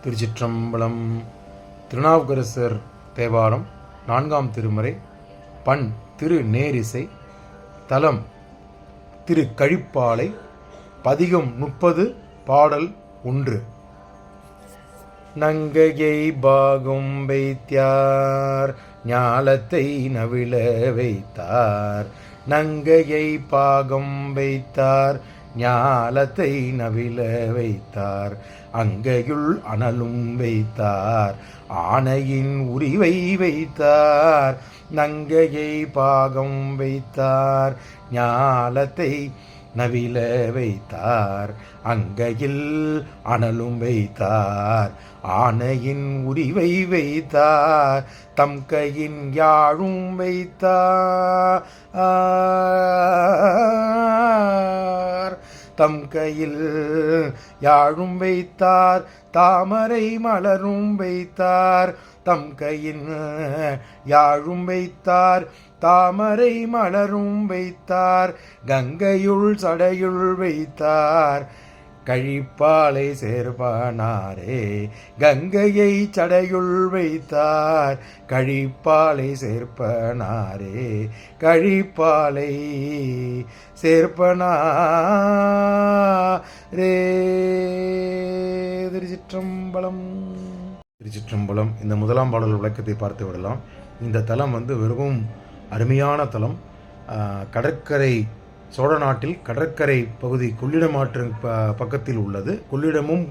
திருச்சிற்றம்பலம். திருநாவுக்கரசர் தேவாரம் 4ஆம் திருமுறை. பண் திரு நேரிசை. தலம் திரு கழிப்பாலை. பதிகம் 30. பாடல் 1. நங்கையை பாகும் வைத்தார் ஞாலத்தை நவிழ வைத்தார். நங்கையை பாகம் வைத்தார் ஞாலத்தை நவிழ வைத்தார். அங்கையுள் அனலும் வைத்தார் ஆணையின் உரிவை வைத்தார். நங்கையை பாகம் வைத்தார் ஞாலத்தை நவிழ வைத்தார். அங்கையில் அனலும் வைத்தார் ஆணையின் உரிவை வைத்தார். தம் கையின் யாழும் வைத்தார். தம் கையில் யாழும் வைத்தார் தாமரை மலரும் வைத்தார். தம் கையின் யாழும் வைத்தார் தாமரை மலரும் வைத்தார். கங்கையுள் சடையுள் வைத்தார் கழிப்பாலை சேர்ப்பானாரே. கங்கையை சடையுள் வைத்தார் கழிப்பாலை சேர்ப்பனாரே. கழிப்பாலை சேர்ப்பனாரே. திருச்சிற்றம்பலம். திருச்சிற்றம்பலம். இந்த முதலாம் பாடல் விளக்கத்தை பார்த்து விடலாம். இந்த தலம் வெறும் அருமையான தலம். கடற்கரை, சோழ நாட்டில் கடற்கரை பகுதி கொள்ளிடம் ஆற்று பக்கத்தில் உள்ளது. கொள்ளிடமும்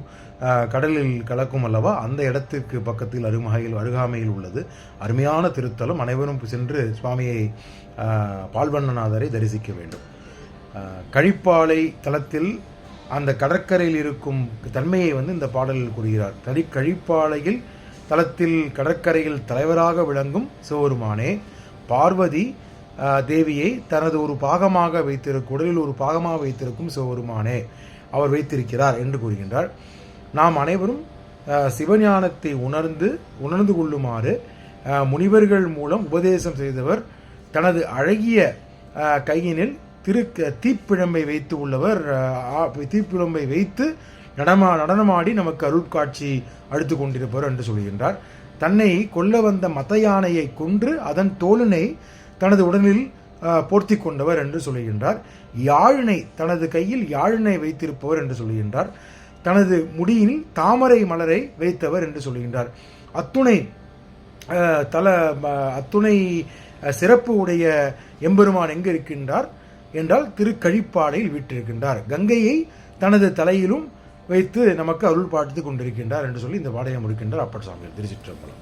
கடலில் கலக்கும் அல்லவா, அந்த இடத்திற்கு பக்கத்தில் அருகாமையில் உள்ளது. அருமையான திருத்தலம். அனைவரும் சென்று சுவாமியை பால்வண்ணநாதரை தரிசிக்க வேண்டும். கழிப்பாலை தலத்தில் அந்த கடற்கரையில் இருக்கும் தன்மையை இந்த பாடலில் கூறுகிறார். கழிப்பாலையில் தலத்தில் கடற்கரையில் தலைவராக விளங்கும் சிவபெருமானே பார்வதி தேவியை தனது ஒரு பாகமாக வைத்திருக்கும், உடலில் ஒரு பாகமாக வைத்திருக்கும் சிவபெருமானே அவர் வைத்திருக்கிறார் என்று கூறுகின்றார். நாம் அனைவரும் சிவஞானத்தை உணர்ந்து கொள்ளுமாறு முனிவர்கள் மூலம் உபதேசம் செய்தவர். தனது அழகிய கையினில் தீப்பிழம்பை வைத்து உள்ளவர். தீப்பிழம்பை வைத்து நடனமாடி நமக்கு அருட்காட்சி அளித்து கொண்டிருப்பவர் என்று சொல்கின்றார். தன்னை கொல்ல வந்த மத்த யானையை கொன்று அதன் தோலினை தனது உடலில் போர்த்தி கொண்டவர் என்று சொல்கின்றார். யாழினை, தனது கையில் யாழினை வைத்திருப்பவர் என்று சொல்கின்றார். தனது முடியில் தாமரை மலரை வைத்தவர் என்று சொல்கின்றார். அத்துணை சிறப்பு உடைய எம்பெருமான் எங்கு இருக்கின்றார் என்றால் திருக்கழிப்பாலையில் வீற்றிருக்கின்றார். கங்கையை தனது தலையிலும் வைத்து நமக்கு அருள் பாட்டு கொண்டிருக்கின்றார் என்று சொல்லி இந்த பாடலை முடிக்கின்றார் அப்பர் சுவாமிகள். திருச்சிற்றம்பலம்.